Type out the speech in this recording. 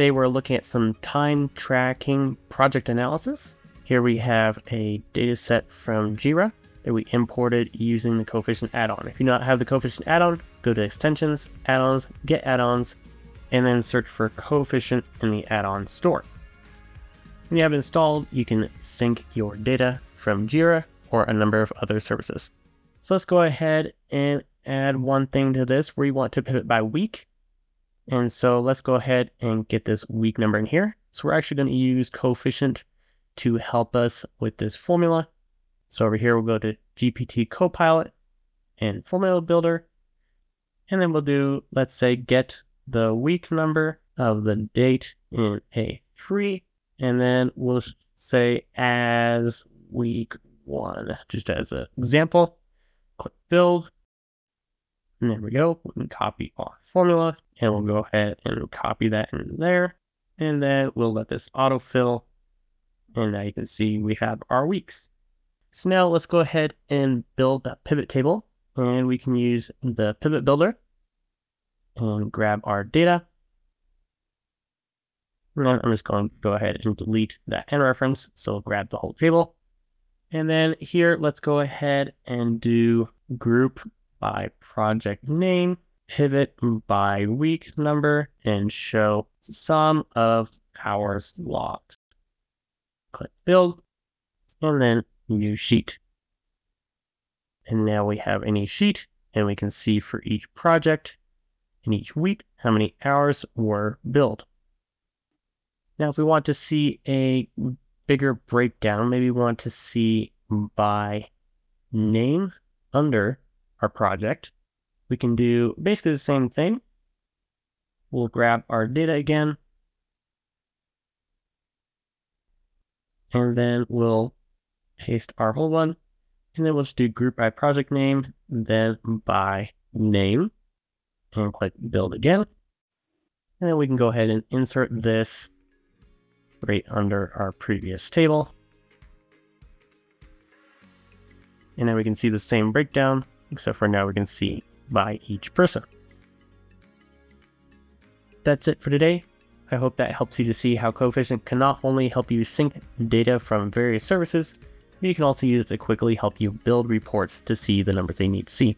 Today we're looking at some time tracking project analysis. Here we have a data set from Jira that we imported using the Coefficient add-on. If you do not have the Coefficient add-on, go to Extensions, Add-ons, Get Add-ons, and then search for Coefficient in the add-on store. When you have it installed, you can sync your data from Jira or a number of other services. So let's go ahead and add one thing to this where you want to pivot by week. And so let's go ahead and get this week number in here. So we're actually going to use Coefficient to help us with this formula. So over here, we'll go to GPT Copilot and Formula Builder. And then we'll do, let's say, get the week number of the date in A3. And then we'll say as week 1, just as an example. Click Build. And there we go. We can copy our formula. And we'll go ahead and copy that in there. And then we'll let this autofill. And now you can see we have our weeks. So now let's go ahead and build a pivot table. And we can use the pivot builder and grab our data. And then I'm just going to go ahead and delete that end reference. So we'll grab the whole table. And then here, let's go ahead and do group by project name, pivot by week number, and show sum of hours logged. Click Build, and then New Sheet. And now we have a new sheet, and we can see for each project in each week how many hours were billed. Now, if we want to see a bigger breakdown, maybe we want to see by name under our project, we can do basically the same thing. We'll grab our data again, and then we'll paste our whole one, and then we'll just do group by project name, then by name, and click Build again. And then we can go ahead and insert this right under our previous table. And then we can see the same breakdown, except for now we can see by each person. That's it for today. I hope that helps you to see how Coefficient can not only help you sync data from various services, but you can also use it to quickly help you build reports to see the numbers they need to see.